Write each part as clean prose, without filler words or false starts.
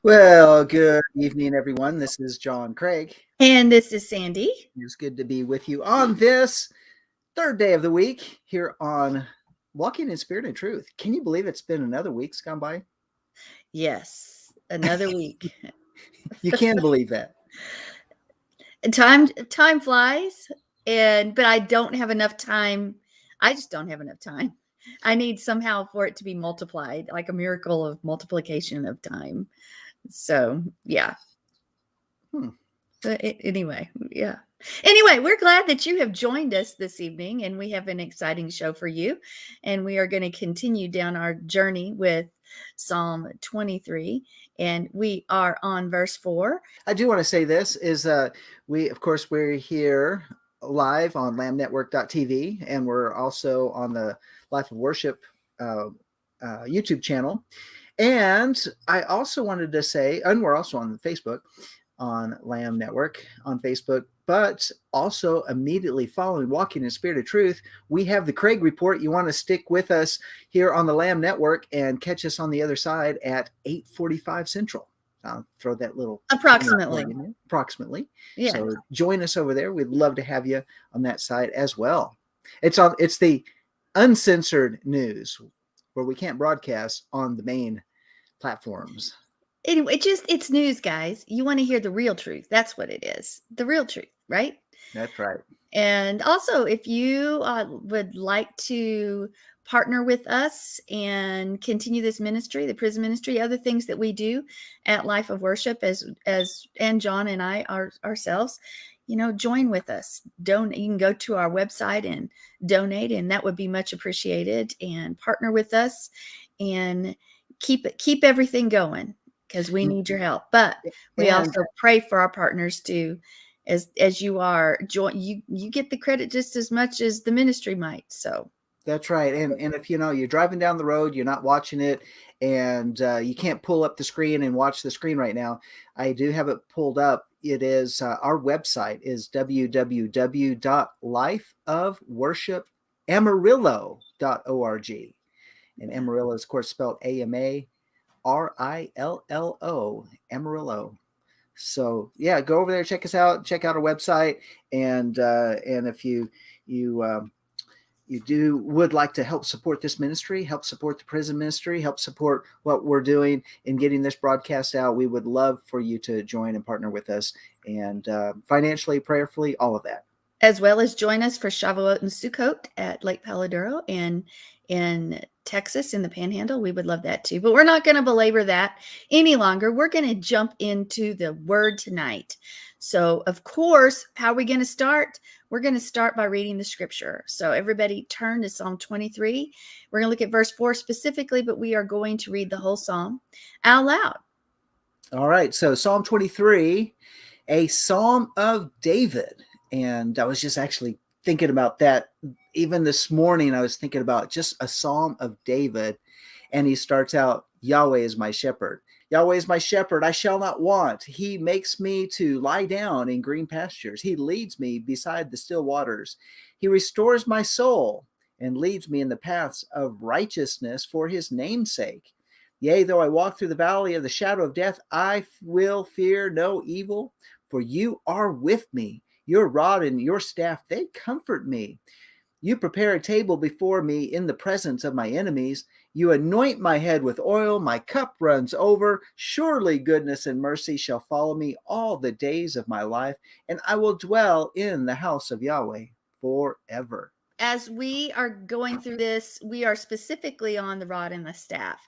Well, good evening, everyone. This is John Craig. And this is Sandy. It's good to be with you on this third day of the week here on Walking in Spirit and Truth. Can you believe it's been another week's gone by? Yes, another week. You can believe that. Time flies, but I don't have enough time. I just don't have enough time. I need somehow for it to be multiplied, like a miracle of multiplication of time. So, yeah. Anyway, yeah. Anyway, we're glad that you have joined us this evening, and we have an exciting show for you. And we are going to continue down our journey with Psalm 23, and we are on verse 4. I do want to say this is we're here live on lambnetwork.tv, and we're also on the Life of Worship YouTube channel. And I also wanted to say, and we're also on Facebook, on Lamb Network on Facebook, but also immediately following Walking in Spirit of Truth, we have the Craig Report. You want to stick with us here on the Lamb Network and catch us on the other side at 8:45 Central. I'll throw that little approximately. Yeah. So join us over there. We'd love to have you on that side as well. It's the uncensored news where we can't broadcast on the main platforms. Anyway, it's news, guys. You want to hear the real truth. That's what it is. The real truth, right? That's right. And also, if you would like to partner with us and continue this ministry, the prison ministry, other things that we do at Life of Worship, and John and I ourselves, join with us. You can go to our website and donate, and that would be much appreciated. And partner with us and keep everything going, because we need your help. But we also pray for our partners too. As you are you get the credit just as much as the ministry might. So that's right. And if you're driving down the road, you're not watching it, and you can't pull up the screen and watch the screen right now, I do have it pulled up. It is our website is www.lifeofworshipamarillo.org, and Amarillo is of course spelled Amarillo, Amarillo. So yeah, go over there, check us out, check out our website, and if you would like to help support this ministry, help support the prison ministry, help support what we're doing in getting this broadcast out, we would love for you to join and partner with us, and financially, prayerfully, all of that. As well as join us for Shavuot and Sukkot at Lake Paladuro and in Texas in the Panhandle. We would love that too. But we're not going to belabor that any longer. We're going to jump into the word tonight. So, of course, how are we going to start? We're going to start by reading the scripture. So everybody turn to Psalm 23. We're going to look at verse 4 specifically, but we are going to read the whole psalm out loud. All right. So Psalm 23, a psalm of David. And I was just actually thinking about that. Even this morning, I was thinking about just a psalm of David. And he starts out, Yahweh is my shepherd. Yahweh is my shepherd, I shall not want. He makes me to lie down in green pastures. He leads me beside the still waters. He restores my soul and leads me in the paths of righteousness for his name's sake. Yea, though I walk through the valley of the shadow of death, I will fear no evil, for you are with me. Your rod and your staff, they comfort me. You prepare a table before me in the presence of my enemies. You anoint my head with oil. My cup runs over. Surely goodness and mercy shall follow me all the days of my life, and I will dwell in the house of Yahweh forever. As we are going through this, we are specifically on the rod and the staff.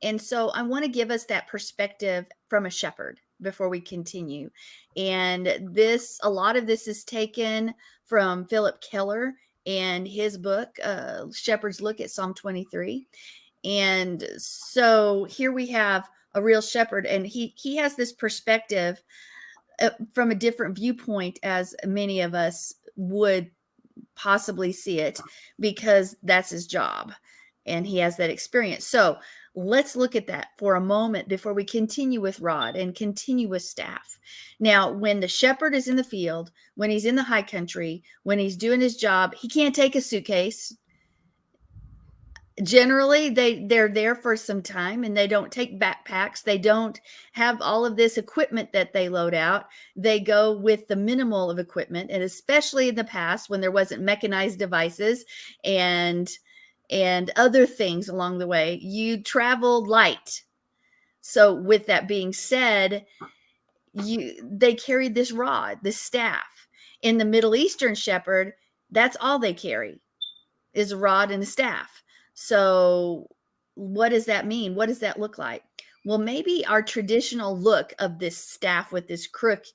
And so I want to give us that perspective from a shepherd before we continue. And a lot of this is taken from Philip Keller and his book, Shepherd's Look at Psalm 23. And so here we have a real shepherd, and he has this perspective from a different viewpoint as many of us would possibly see it, because that's his job and he has that experience. So let's look at that for a moment before we continue with rod and continue with staff. Now, when the shepherd is in the field, when he's in the high country, when he's doing his job, he can't take a suitcase. Generally, they're there for some time, and they don't take backpacks. They don't have all of this equipment that they load out. They go with the minimal of equipment, and especially in the past when there wasn't mechanized devices and other things along the way, you traveled light. So with that being said, they carried this rod, this staff. In the Middle Eastern shepherd, that's all they carry is a rod and a staff. So what does that mean? What does that look like? Well, maybe our traditional look of this staff with this crook,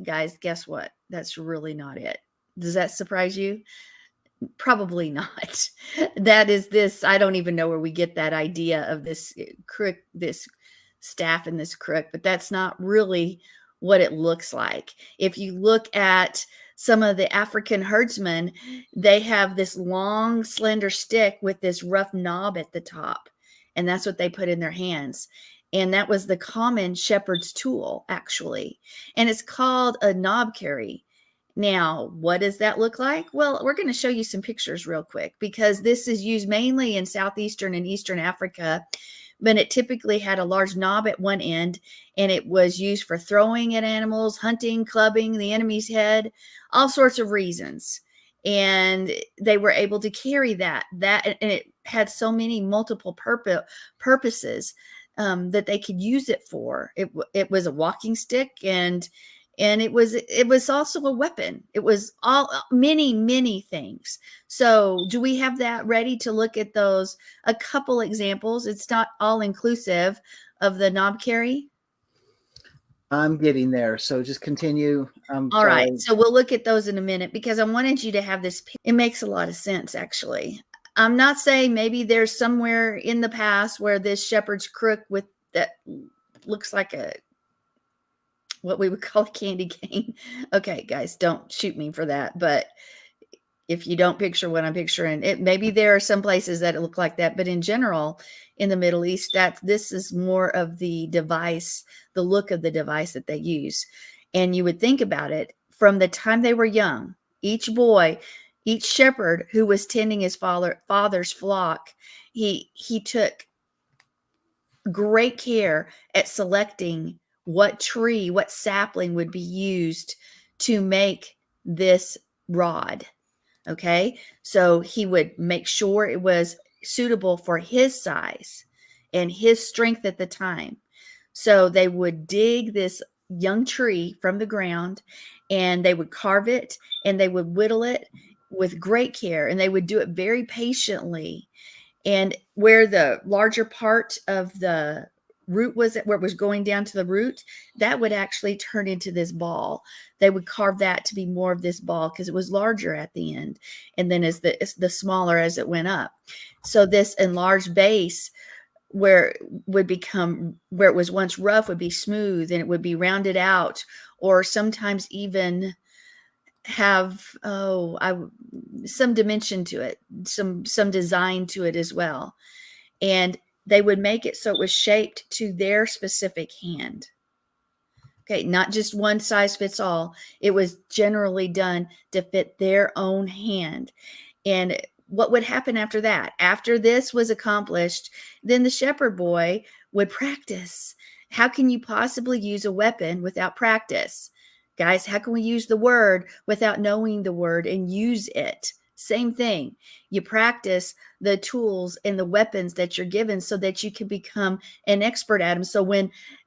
guys, guess what? That's really not it. Does that surprise you? Probably not. That is this, I don't even know where we get that idea of this crook, this staff and this crook, but that's not really what it looks like. If you look at some of the African herdsmen, they have this long, slender stick with this rough knob at the top, and that's what they put in their hands. And that was the common shepherd's tool, actually. And it's called a knob carry. Now, what does that look like? Well, we're going to show you some pictures real quick because this is used mainly in Southeastern and Eastern Africa, but it typically had a large knob at one end, and it was used for throwing at animals, hunting, clubbing the enemy's head, all sorts of reasons. And they were able to carry that, and it had so many multiple purposes that they could use it for. It was a walking stick, and it was also a weapon. It was all many things. So do we have that ready to look at those, a couple examples? It's not all inclusive of the knob carry. I'm getting there, so just continue. All right, so we'll look at those in a minute because I wanted you to have this. It makes a lot of sense, actually. I'm not saying maybe there's somewhere in the past where this shepherd's crook with that looks like a what we would call a candy cane. Okay, guys, don't shoot me for that. But if you don't picture what I'm picturing, it maybe there are some places that look like that. But in general, in the Middle East, this is more of the device, the look of the device that they use. And you would think about it from the time they were young, each boy, each shepherd who was tending his father's flock, he took great care at selecting what tree, what sapling would be used to make this rod. Okay. So he would make sure it was suitable for his size and his strength at the time. So they would dig this young tree from the ground, and they would carve it, and they would whittle it with great care, and they would do it very patiently. And where the larger part of the root was, where it was going down to the root, that would actually turn into this ball. They would carve that to be more of this ball because it was larger at the end, and then as the smaller as it went up. So this enlarged base where it was once rough would be smooth, and it would be rounded out, or sometimes even have some dimension to it, some design to it as well. And they would make it so it was shaped to their specific hand. Okay, not just one size fits all. It was generally done to fit their own hand. And what would happen after that? After this was accomplished, then the shepherd boy would practice. How can you possibly use a weapon without practice? Guys, how can we use the word without knowing the word and use it? Same thing. You practice the tools and the weapons that you're given so that you can become an expert at them. So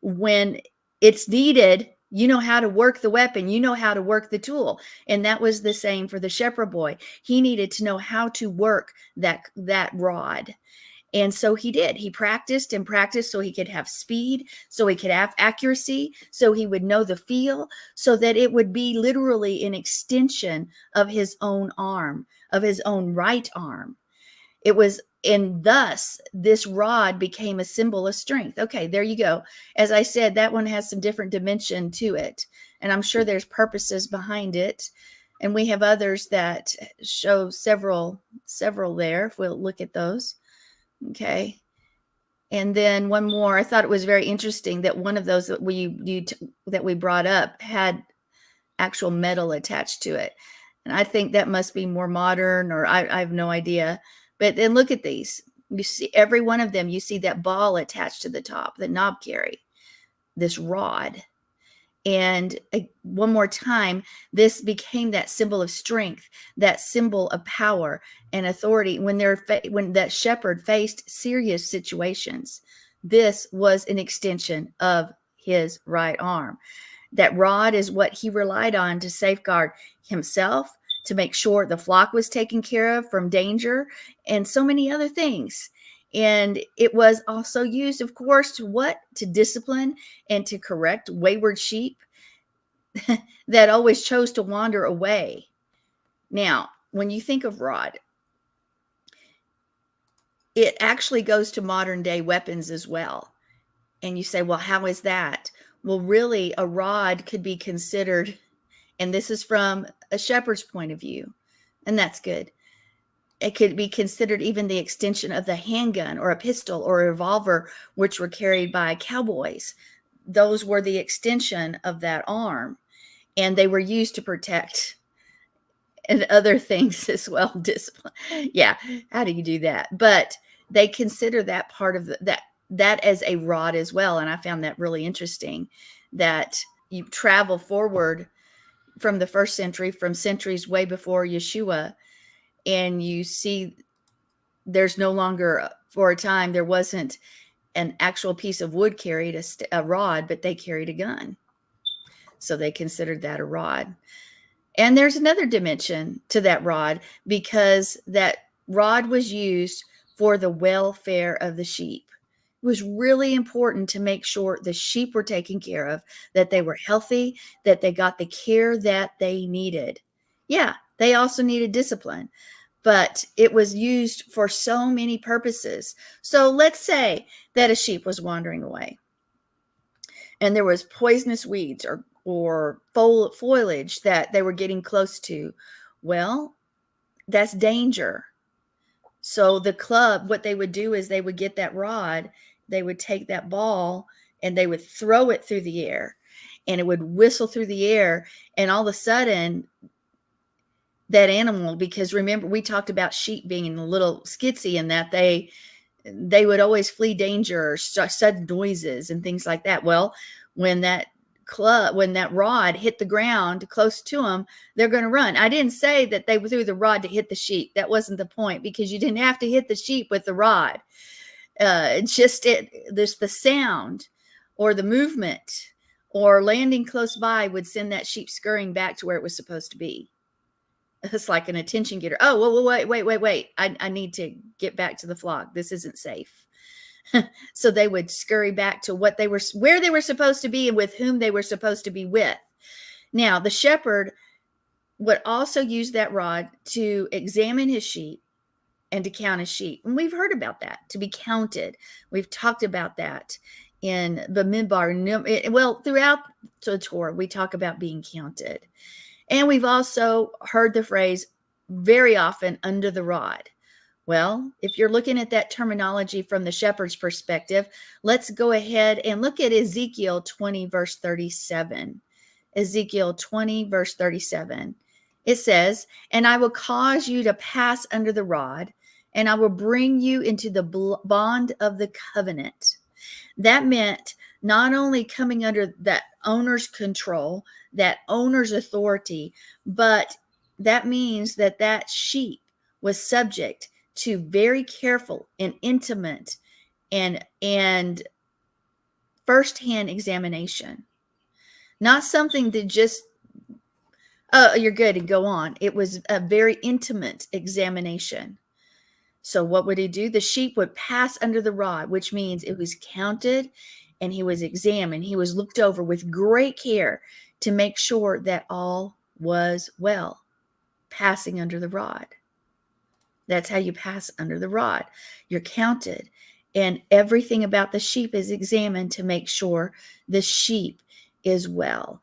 when it's needed, you know how to work the weapon, you know how to work the tool. And that was the same for the shepherd boy. He needed to know how to work that rod. And so he did. He practiced and practiced so he could have speed, so he could have accuracy, so he would know the feel, so that it would be literally an extension of his own arm, of his own right arm. It was, and thus this rod became a symbol of strength. Okay, there you go. As I said, that one has some different dimension to it, and I'm sure there's purposes behind it. And we have others that show several there, if we'll look at those. Okay. And then one more, I thought it was very interesting that one of those that we brought up had actual metal attached to it. And I think that must be more modern, or I have no idea. But then look at these. You see every one of them, you see that ball attached to the top, the knob carry, this rod. And one more time, this became that symbol of strength, that symbol of power and authority when when that shepherd faced serious situations. This was an extension of his right arm. That rod is what he relied on to safeguard himself, to make sure the flock was taken care of from danger, and so many other things. And it was also used, of course, to what? To discipline and to correct wayward sheep that always chose to wander away. Now, when you think of rod, it actually goes to modern day weapons as well. And you say, well, how is that? Well, really, a rod could be considered, and this is from a shepherd's point of view, and that's good. It could be considered even the extension of the handgun or a pistol or a revolver, which were carried by cowboys. Those were the extension of that arm, and they were used to protect and other things as well. Discipline. Yeah. How do you do that? But they consider that part of that as a rod as well. And I found that really interesting, that you travel forward from the first century, from centuries way before Yeshua, and you see there's no longer, for a time, there wasn't an actual piece of wood carried, a rod, but they carried a gun. So they considered that a rod. And there's another dimension to that rod, because that rod was used for the welfare of the sheep. It was really important to make sure the sheep were taken care of, that they were healthy, that they got the care that they needed. Yeah, they also needed discipline, but it was used for so many purposes. So let's say that a sheep was wandering away and there was poisonous weeds or foliage that they were getting close to. Well, that's danger. So the club, what they would do is they would get that rod, they would take that ball, and they would throw it through the air, and it would whistle through the air. And all of a sudden, that animal, because remember, we talked about sheep being a little skitsy in that they would always flee danger or sudden noises and things like that. Well, when that rod hit the ground close to them, they're going to run. I didn't say that they threw the rod to hit the sheep. That wasn't the point, because you didn't have to hit the sheep with the rod. There's the sound or the movement or landing close by would send that sheep scurrying back to where it was supposed to be. It's like an attention getter. Oh, well, wait. I need to get back to the flock. This isn't safe. So they would scurry back to where they were supposed to be and with whom they were supposed to be with. Now, the shepherd would also use that rod to examine his sheep and to count his sheep. And we've heard about that, to be counted. We've talked about that in the Midbar. Well, throughout the Torah, we talk about being counted. And we've also heard the phrase very often, under the rod. Well, if you're looking at that terminology from the shepherd's perspective, let's go ahead and look at Ezekiel 20, verse 37. Ezekiel 20, verse 37. It says, "And I will cause you to pass under the rod, and I will bring you into the bond of the covenant." That meant not only coming under that owner's control, that owner's authority, but that means that sheep was subject to very careful and intimate and firsthand examination. Not something that just, oh, you're good and go on. It was a very intimate examination. So what would he do? The sheep would pass under the rod, which means it was counted and he was examined. He was looked over with great care to make sure that all was well. Passing under the rod. That's how you pass under the rod. You're counted, and everything about the sheep is examined to make sure the sheep is well.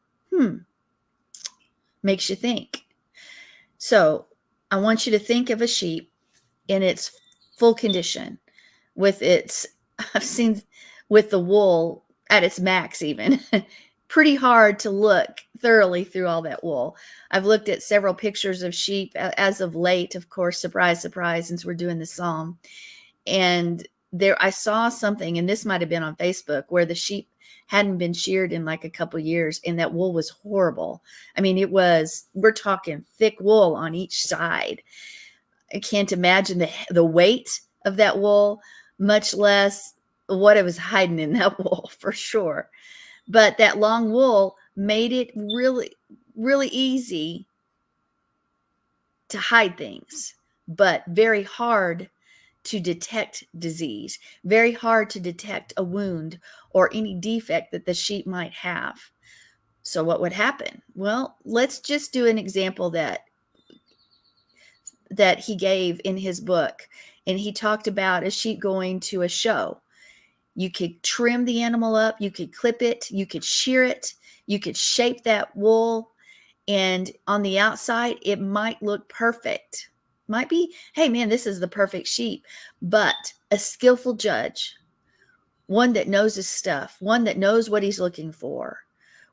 Makes you think. So I want you to think of a sheep in its full condition, with I've seen with the wool at its max even. Pretty hard to look thoroughly through all that wool. I've looked at several pictures of sheep as of late, of course, surprise, surprise, since we're doing the psalm. And there, I saw something, and this might have been on Facebook, where the sheep hadn't been sheared in like a couple years, and that wool was horrible. I mean, we're talking thick wool on each side. I can't imagine the weight of that wool, much less what it was hiding in that wool, for sure. But that long wool made it really, really easy to hide things, but very hard to detect disease, very hard to detect a wound or any defect that the sheep might have. So what would happen? Well, let's just do an example that he gave in his book. And he talked about a sheep going to a show. You could trim the animal up, you could clip it, you could shear it, you could shape that wool, and on the outside it might look perfect. Might be, hey man, this is the perfect sheep. But a skillful judge, one that knows his stuff, one that knows what he's looking for,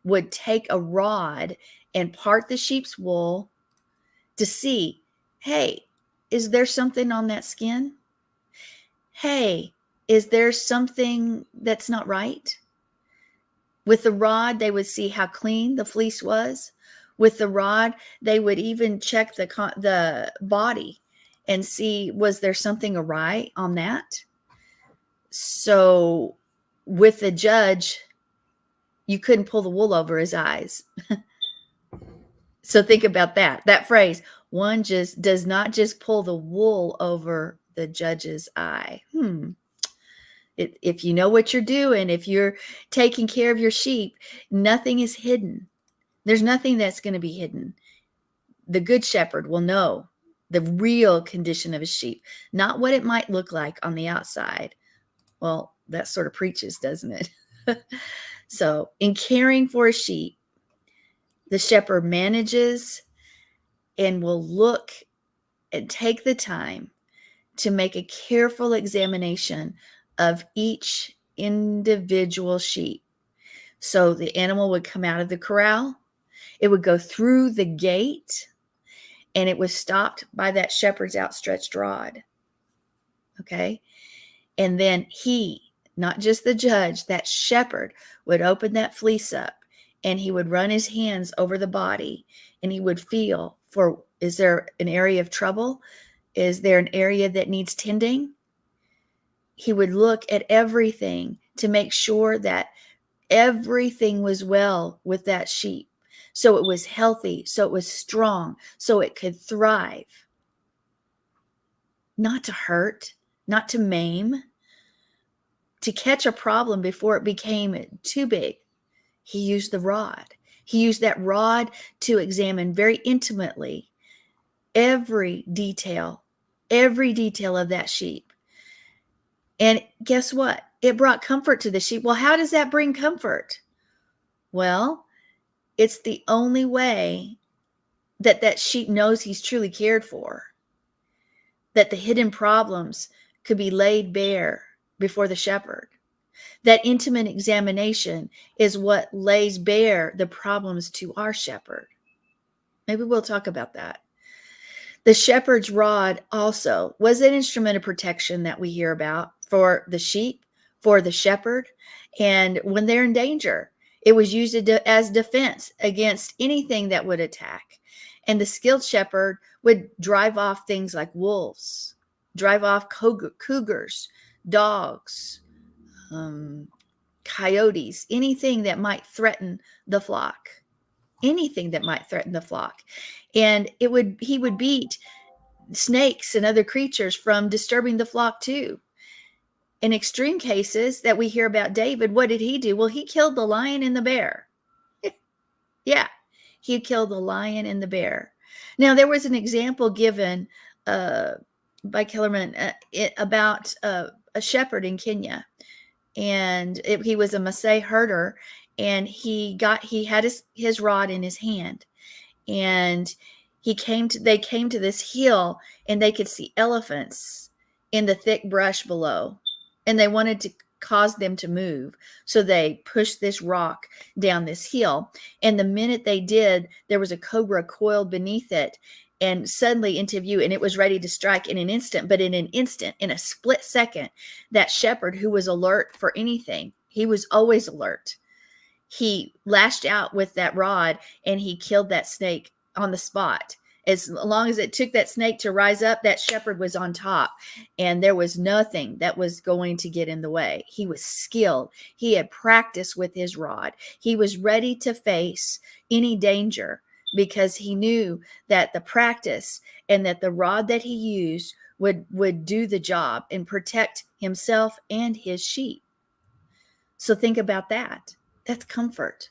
would take a rod and part the sheep's wool to see, hey, is there something on that skin? Hey, is there something that's not right? With the rod, they would see how clean the fleece was. With the rod, they would even check the body and see, was there something awry on that? So with the judge, you couldn't pull the wool over his eyes. So think about that phrase, one just does not just pull the wool over the judge's eye. If you know what you're doing, if you're taking care of your sheep, nothing is hidden. There's nothing that's going to be hidden. The good shepherd will know the real condition of his sheep, not what it might look like on the outside. Well, that sort of preaches, doesn't it? So in caring for a sheep, the shepherd manages and will look and take the time to make a careful examination of each individual sheep. So the animal would come out of the corral, it would go through the gate, and it was stopped by that shepherd's outstretched rod. Okay. And then he, not just the judge, that shepherd would open that fleece up, and he would run his hands over the body, and he would feel for, is there an area of trouble? Is there an area that needs tending? He would look at everything to make sure that everything was well with that sheep. So it was healthy, so it was strong, so it could thrive. Not to hurt, not to maim, to catch a problem before it became too big. He used the rod. He used that rod to examine very intimately every detail of that sheep. And guess what? It brought comfort to the sheep. Well, how does that bring comfort? Well, it's the only way that sheep knows he's truly cared for, that the hidden problems could be laid bare before the shepherd. That intimate examination is what lays bare the problems to our shepherd. Maybe we'll talk about that. The shepherd's rod also was an instrument of protection that we hear about for the sheep, for the shepherd, and when they're in danger, it was used as defense against anything that would attack. And the skilled shepherd would drive off things like wolves, drive off cougars, dogs, coyotes, anything that might threaten the flock. Anything that might threaten the flock. And he would beat snakes and other creatures from disturbing the flock too. In extreme cases that we hear about David, what did he do? Well, he killed the lion and the bear. Yeah, he killed the lion and the bear. Now, there was an example given by Kellerman about a shepherd in Kenya. And he was a Maasai herder, and he had his rod in his hand, and they came to this hill, and they could see elephants in the thick brush below, and they wanted to cause them to move. So they pushed this rock down this hill, and the minute they did, there was a cobra coiled beneath it, and suddenly into view, and it was ready to strike in an instant. But in an instant, in a split second, that shepherd who was alert for anything, he was always alert, he lashed out with that rod and he killed that snake on the spot. As long as it took that snake to rise up, that shepherd was on top, and there was nothing that was going to get in the way. He was skilled. He had practiced with his rod. He was ready to face any danger because he knew that the practice and that the rod that he used would do the job and protect himself and his sheep. So think about that. That's comfort.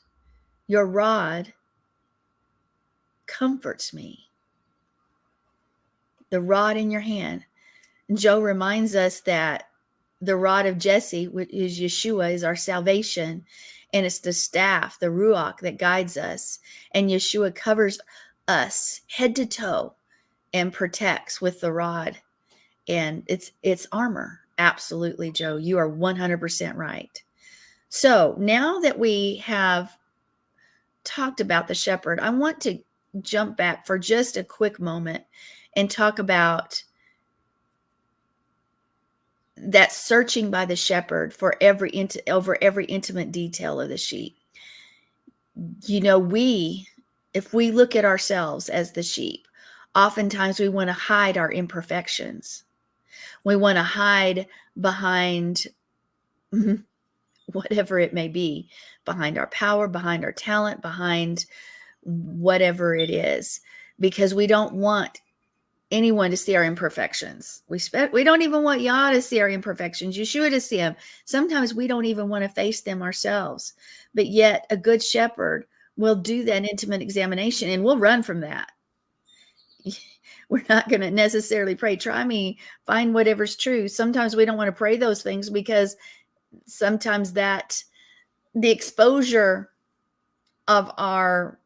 Your rod comforts me. The rod in your hand. Joe reminds us that the rod of Jesse, which is Yeshua, is our salvation. And it's the staff, the ruach, that guides us. And Yeshua covers us head to toe and protects with the rod. And it's armor. Absolutely, Joe. You are 100% right. So now that we have talked about the shepherd, I want to jump back for just a quick moment and talk about that searching by the shepherd for over every intimate detail of the sheep. You know, if we look at ourselves as the sheep, oftentimes we want to hide our imperfections. We want to hide behind whatever it may be, behind our power, behind our talent, behind whatever it is, because we don't want anyone to see our imperfections. We don't even want Yah to see our imperfections, Yeshua to see them. Sometimes we don't even want to face them ourselves. But yet a good shepherd will do that intimate examination, and we'll run from that. We're not going to necessarily pray, try me, find whatever's true. Sometimes we don't want to pray those things because sometimes that the exposure of our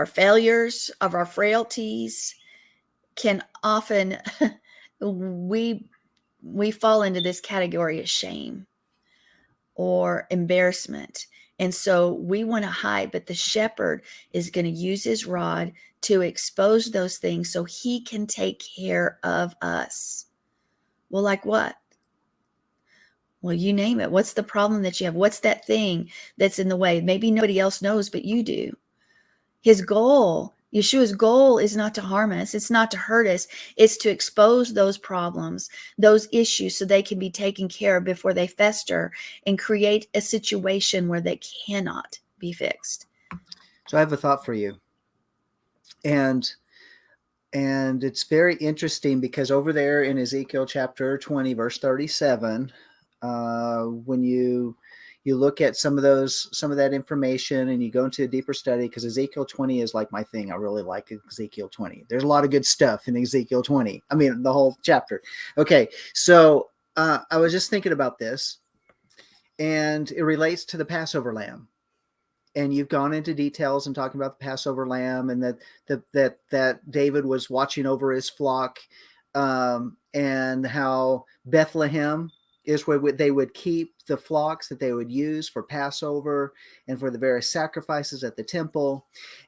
failures, of our frailties, can often we fall into this category of shame or embarrassment. And so we want to hide, but the shepherd is going to use his rod to expose those things so he can take care of us. Well, like what? Well, you name it. What's the problem that you have? What's that thing that's in the way? Maybe nobody else knows, but you do. His goal, Yeshua's goal, is not to harm us. It's not to hurt us. It's to expose those problems, those issues, so they can be taken care of before they fester and create a situation where they cannot be fixed. So I have a thought for you. And it's very interesting because over there in Ezekiel chapter 20, verse 37, when you look at some of that information and you go into a deeper study, because Ezekiel 20 is like my thing. I really like Ezekiel 20. There's a lot of good stuff in Ezekiel 20. I mean, the whole chapter. Okay. So I was just thinking about this, and it relates to the Passover lamb. And you've gone into details and talking about the Passover lamb, and that David was watching over his flock, and how Bethlehem is where they would keep the flocks that they would use for Passover and for the various sacrifices at the temple.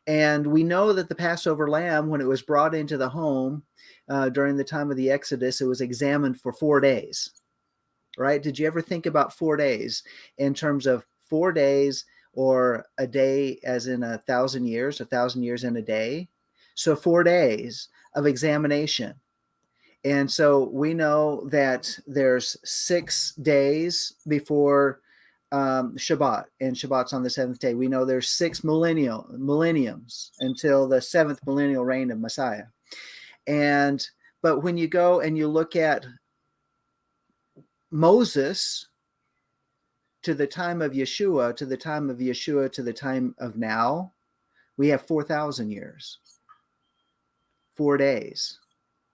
And we know that the Passover lamb, when it was brought into the home during the time of the Exodus, it was examined for 4 days, right? Did you ever think about 4 days in terms of 4 days, or a day as in 1,000 years, 1,000 years in a day? So 4 days of examination. And so we know that there's 6 days before Shabbat, and Shabbat's on the 7th day. We know there's 6 millenniums until the 7th millennial reign of Messiah. But when you go and you look at Moses to the time of Yeshua, to the time of Yeshua, to the time of now, we have 4,000 years. 4 days.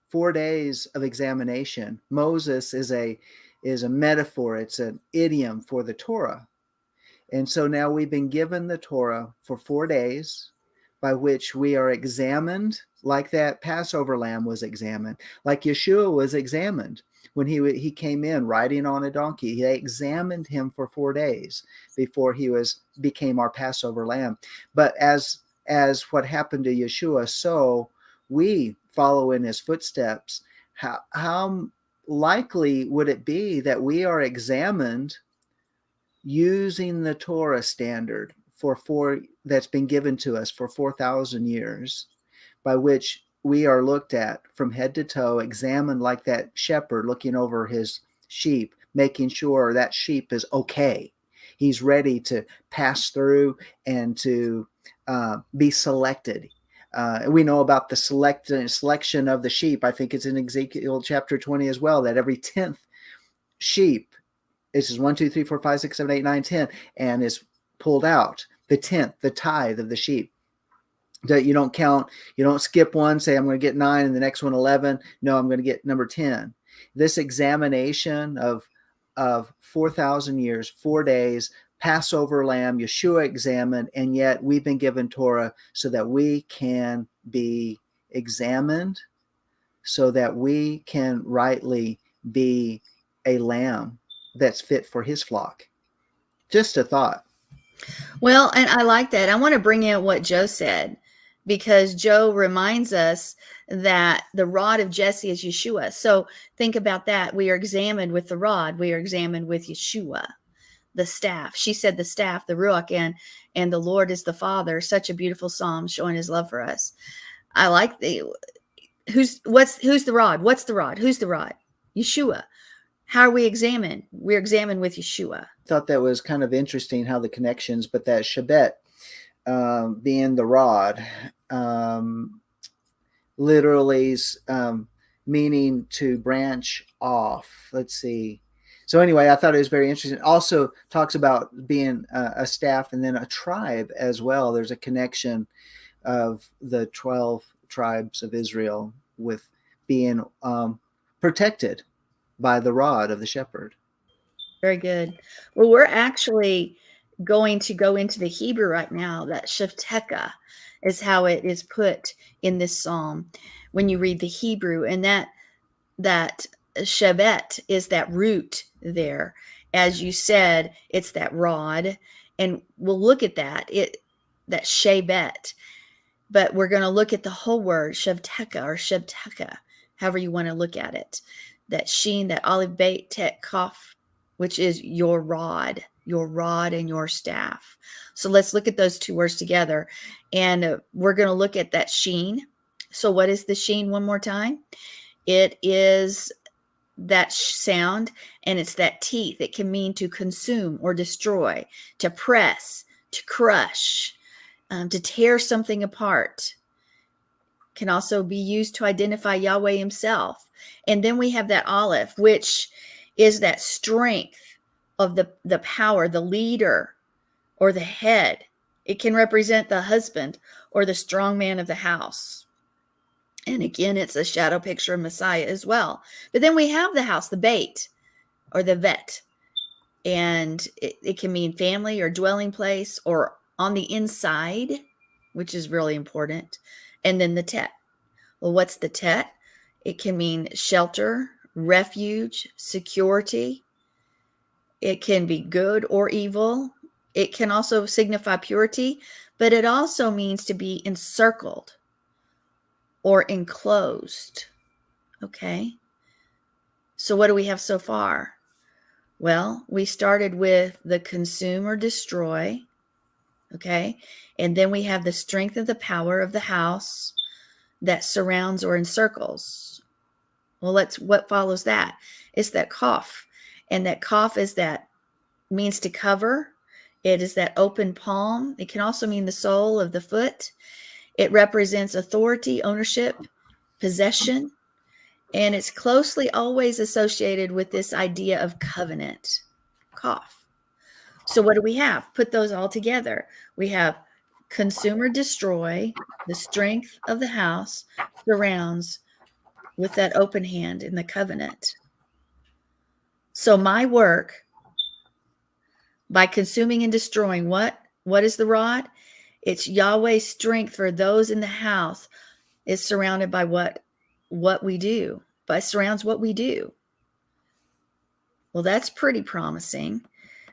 4 days of examination. Moses is a metaphor. It's an idiom for the Torah. And so now we've been given the Torah for 4 days, by which we are examined like that Passover lamb was examined, like Yeshua was examined when he came in riding on a donkey. They examined him for 4 days before he became our Passover lamb. But as as what happened to Yeshua, so we follow in his footsteps. How likely would it be that we are examined using the Torah standard that's been given to us for 4,000 years, by which we are looked at from head to toe, examined like that shepherd looking over his sheep, making sure that sheep is okay. He's ready to pass through and to be selected. We know about the selection of the sheep. I think it's in Ezekiel chapter 20 as well, that every 10th sheep, this is 1, 2, 3, 4, 5, 6, 7, 8, 9, 10, and is pulled out. The 10th, the tithe of the sheep. That you don't count, you don't skip one, say I'm going to get 9 and the next one 11. No, I'm going to get number 10. This examination of 4,000 years, 4 days, Passover lamb, Yeshua examined, and yet we've been given Torah so that we can be examined, so that we can rightly be a lamb that's fit for his flock. Just a thought. Well, and I like that. I want to bring in what Joe said, because Joe reminds us that the rod of Jesse is Yeshua. So think about that. We are examined with the rod. We are examined with Yeshua, the staff. She said the staff, the ruach, and the Lord is the Father. Such a beautiful psalm showing his love for us. I like who's the rod? What's the rod? Who's the rod? Yeshua. How are we examined? We're examined with Yeshua. Thought that was kind of interesting how the connections, but that Shabbat being the rod, literally meaning to branch off. Let's see. So anyway, I thought it was very interesting. Also talks about being a staff and then a tribe as well. There's a connection of the 12 tribes of Israel with being protected by the rod of the shepherd. Very good. Well, we're actually going to go into the Hebrew right now. That Shavteka is how it is put in this psalm when you read the Hebrew, and that Shevet is that root there. As you said, it's that rod, and we'll look at that Shevet, but we're going to look at the whole word Shavteka or Shavteka, however you want to look at it. That sheen, that olive bait, tet, kaf, which is your rod and your staff. So let's look at those two words together. And we're going to look at that sheen. So what is the sheen one more time? It is that sound, and it's that teeth. It can mean to consume or destroy, to press, to crush, to tear something apart. Can also be used to identify Yahweh himself. And then we have that olive, which is that strength of the power, the leader or the head. It can represent the husband or the strong man of the house. And again, it's a shadow picture of Messiah as well. But then we have the house, the bait or the vet. And it can mean family or dwelling place or on the inside, which is really important. And then the tet. Well, what's the tet? It can mean shelter, refuge, security. It can be good or evil. It can also signify purity, but it also means to be encircled or enclosed. Okay. So what do we have so far? Well, we started with the consume or destroy. Okay. And then we have the strength of the power of the house that surrounds or encircles. Well, what follows that? It's that kaf. And that kaf is that means to cover. It is that open palm. It can also mean the sole of the foot. It represents authority, ownership, possession, and it's closely always associated with this idea of covenant, kaf. So what do we have? Put those all together. We have consumer destroy, the strength of the house surrounds with that open hand in the covenant. So my work by consuming and destroying, what is the rod? It's Yahweh's strength for those in the house. It's surrounded by what we do, by surrounds what we do. Well, that's pretty promising,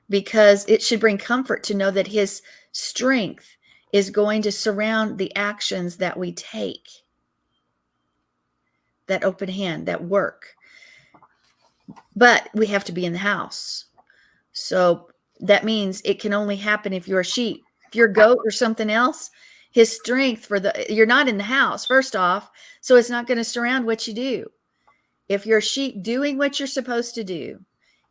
because it should bring comfort to know that his strength is going to surround the actions that we take, that open hand, that work. But we have to be in the house. So that means it can only happen if you're a sheep. If you're a goat or something else, his strength you're not in the house, first off, so it's not going to surround what you do. If you're a sheep doing what you're supposed to do,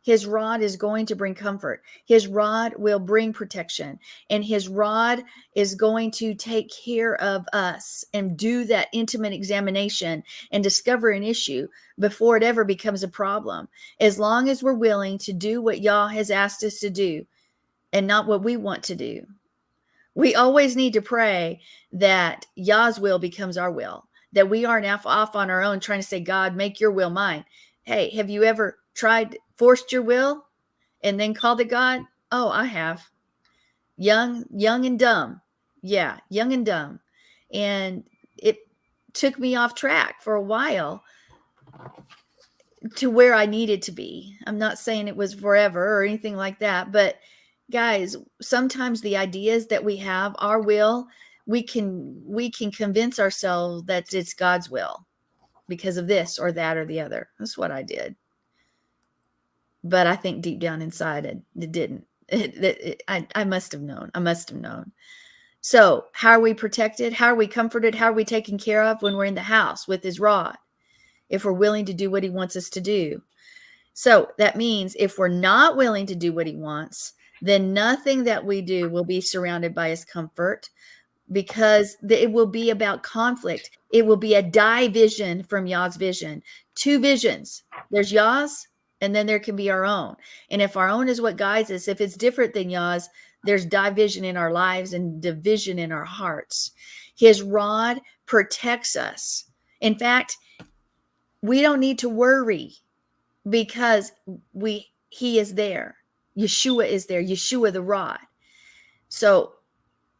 his rod is going to bring comfort. His rod will bring protection, and his rod is going to take care of us and do that intimate examination and discover an issue before it ever becomes a problem. As long as we're willing to do what Yah has asked us to do and not what we want to do. We always need to pray that Yah's will becomes our will, that we aren't off on our own trying to say, God, make your will mine. Hey, have you ever forced your will and then called it God? Oh, I have. Young and dumb. Yeah, young and dumb. And it took me off track for a while to where I needed to be. I'm not saying it was forever or anything like that, but guys, sometimes the ideas that we have, our will, we can convince ourselves that it's God's will because of this or that or the other. That's what I did. But I think deep down inside it didn't. I must have known. I must have known. So how are we protected? How are we comforted? How are we taken care of when we're in the house with his rod? If we're willing to do what he wants us to do. So that means if we're not willing to do what he wants, then nothing that we do will be surrounded by his comfort, because it will be about conflict. It will be a division from Yah's vision. Two visions. There's Yah's, and then there can be our own. And if our own is what guides us, if it's different than Yah's, there's division in our lives and division in our hearts. His rod protects us. In fact, we don't need to worry because he is there. Yeshua is there. Yeshua the rod. So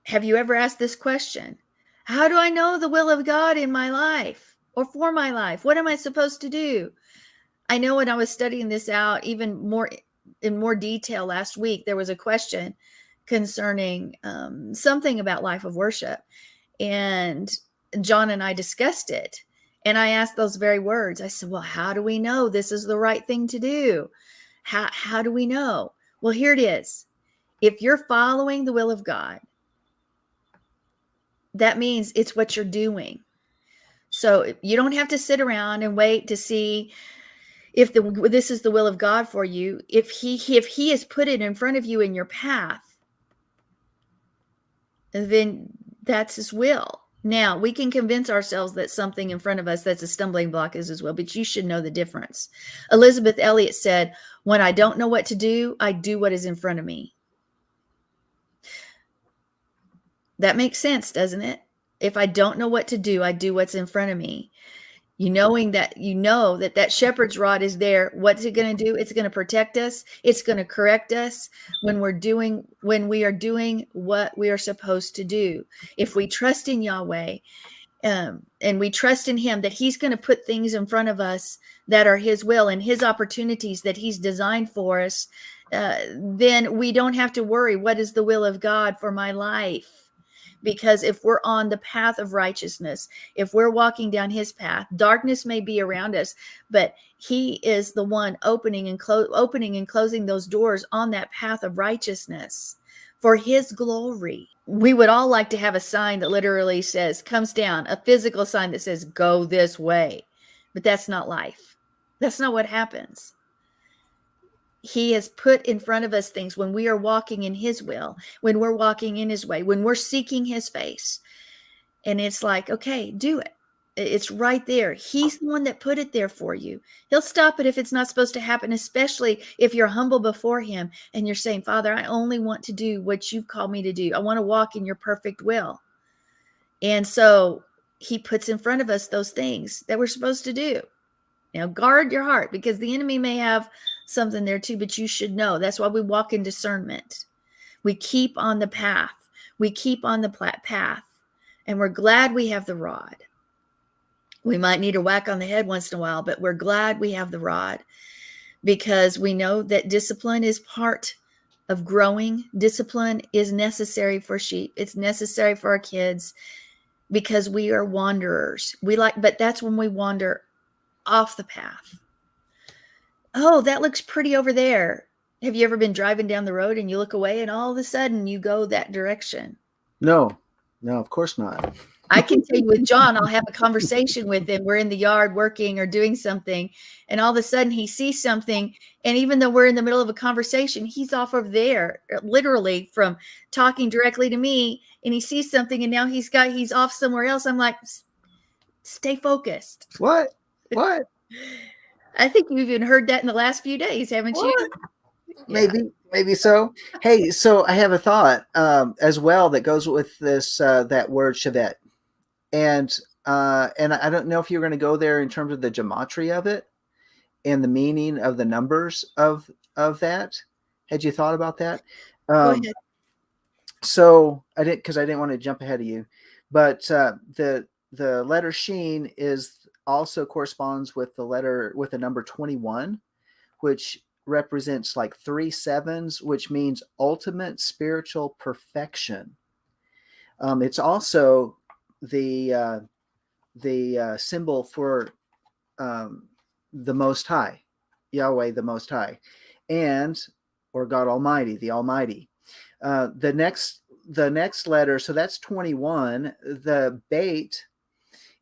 have you ever asked this question? How do I know the will of God in my life or for my life? What am I supposed to do? I know when I was studying this out even more in more detail last week, there was a question concerning something about life of worship. And John and I discussed it. And I asked those very words. I said, well, how do we know this is the right thing to do? How do we know? Well, here it is. If you're following the will of God, that means it's what you're doing. So you don't have to sit around and wait to see if this is the will of God for you. If he has put it in front of you in your path, then that's his will. Now, we can convince ourselves that something in front of us that's a stumbling block is his will, but you should know the difference. Elizabeth Elliot said, when I don't know what to do, I do what is in front of me. That makes sense, doesn't it? If I don't know what to do, I do what's in front of me. Knowing that that shepherd's rod is there. What's it going to do? It's going to protect us. It's going to correct us when we are doing what we are supposed to do. If we trust in Yahweh, and we trust in him that he's going to put things in front of us that are his will and his opportunities that he's designed for us, then we don't have to worry, what is the will of God for my life? Because if we're on the path of righteousness, if we're walking down his path, darkness may be around us, but he is the one opening and closing those doors on that path of righteousness for his glory. We would all like to have a sign that literally says, comes down, a physical sign that says, go this way. But that's not life. That's not what happens. He has put in front of us things when we are walking in his will, when we're walking in his way, when we're seeking his face. And it's like, okay, do it. It's right there. He's the one that put it there for you. He'll stop it if it's not supposed to happen, especially if you're humble before him and you're saying, Father, I only want to do what you've called me to do. I want to walk in your perfect will. And so he puts in front of us those things that we're supposed to do. Now, guard your heart, because the enemy may have something there too, but you should know. That's why we walk in discernment. We keep on the path. We keep on the path. And we're glad we have the rod. We might need a whack on the head once in a while, but we're glad we have the rod, because we know that discipline is part of growing. Discipline is necessary for sheep. It's necessary for our kids because we are wanderers. But that's when we wander off the path. Oh, that looks pretty over there. Have you ever been driving down the road and you look away and all of a sudden you go that direction? No, of course not. I can tell you with John, I'll have a conversation with him. We're in the yard working or doing something, and all of a sudden he sees something. And even though we're in the middle of a conversation, he's off over there, literally from talking directly to me, and he sees something, and now he's off somewhere else. I'm like, stay focused. What? I think you've even heard that in the last few days, haven't you? Maybe so. Hey, so I have a thought as well that goes with this, that word Shevet. And I don't know if you're going to go there in terms of the gematria of it and the meaning of the numbers of that. Had you thought about that? Go ahead. So I didn't want to jump ahead of you, but the letter Sheen also corresponds with the number 21, which represents like 3 sevens, which means ultimate spiritual perfection. It's also the symbol for the Most High, Yahweh, the Most High, or God Almighty, the Almighty. The next letter, so that's 21. The bait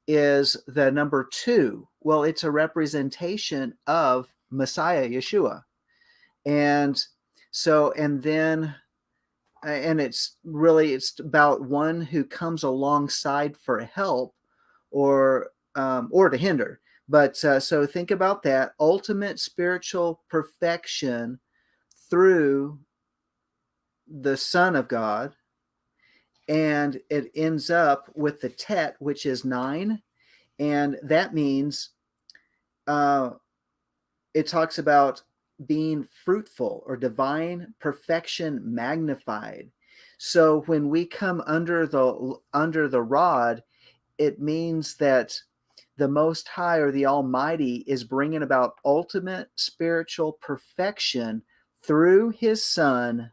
is the number 2. Well, it's a representation of Messiah, Yeshua, and it's about one who comes alongside for help or to hinder. But so think about that ultimate spiritual perfection through the Son of God, and it ends up with the Tet, which is 9, and that means it talks about being fruitful or divine perfection magnified. So when we come under the rod, it means that the Most High or the Almighty is bringing about ultimate spiritual perfection through His Son,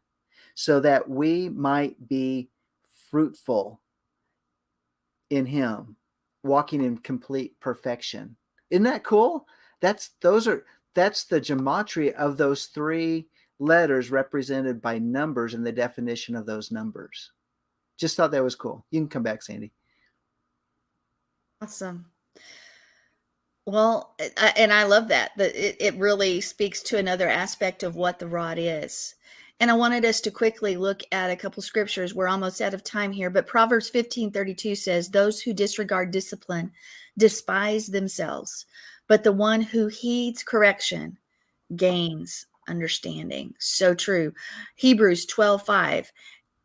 so that we might be fruitful in Him, walking in complete perfection. Isn't that cool? That's the gematria of those 3 letters represented by numbers and the definition of those numbers. Just thought that was cool. You can come back, Sandy. Awesome. Well, and I love that it really speaks to another aspect of what the rod is. And I wanted us to quickly look at a couple scriptures. We're almost out of time here, but Proverbs 15:32 says, "Those who disregard discipline despise themselves, but the one who heeds correction gains understanding." So true. Hebrews 12:5.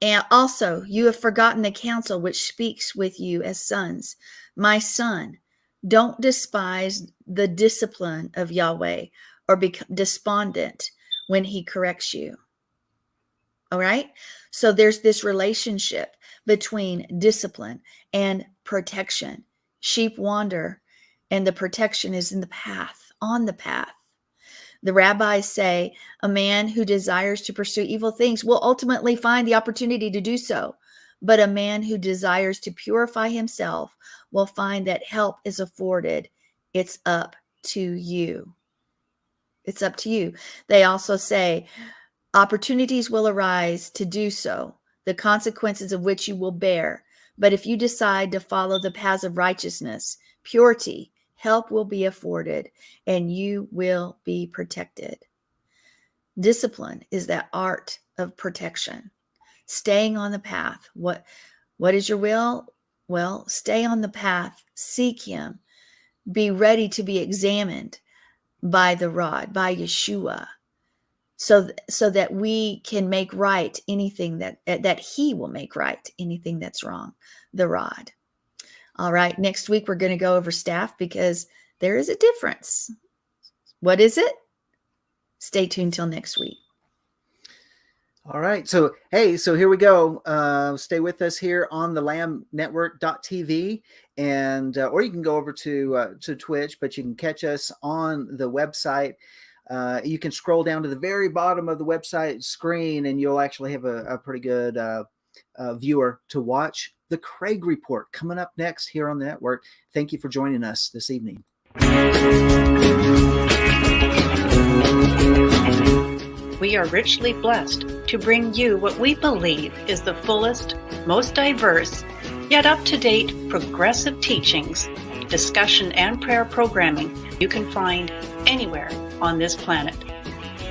"And also you have forgotten the counsel which speaks with you as sons. My son, don't despise the discipline of Yahweh or become despondent when He corrects you." All right. So there's this relationship between discipline and protection. Sheep wander, and the protection is in the path, on the path. The rabbis say a man who desires to pursue evil things will ultimately find the opportunity to do so. But a man who desires to purify himself will find that help is afforded. It's up to you. It's up to you. They also say opportunities will arise to do so, the consequences of which you will bear. But if you decide to follow the paths of righteousness, purity, help will be afforded, and you will be protected. Discipline is that art of protection. Staying on the path. What is your will? Well, stay on the path, seek Him, be ready to be examined by the rod, by Yeshua, so that we can make right anything that He will make right anything that's wrong, the rod. All right, next week we're going to go over staff because there is a difference. What is it? Stay tuned till next week. All right. So, hey, here we go. Stay with us here on the lambnetwork.tv, and or you can go over to Twitch, but you can catch us on the website. You can scroll down to the very bottom of the website screen, and you'll actually have a pretty good viewer to watch the Craig Report coming up next here on the network. Thank you for joining us this evening. We are richly blessed to bring you what we believe is the fullest, most diverse, yet up-to-date progressive teachings, discussion, and prayer programming you can find anywhere on this planet.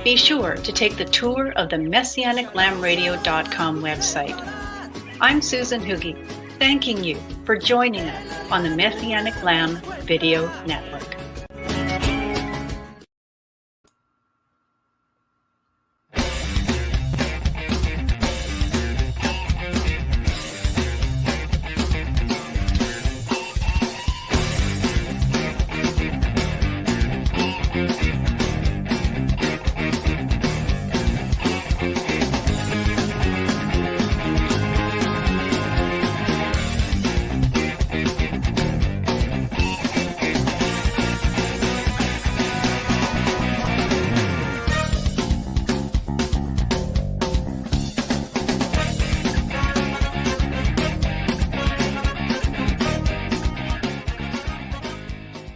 Be sure to take the tour of the MessianicLambRadio.com website. I'm Susan Hoogie, thanking you for joining us on the Messianic Lamb Video Network.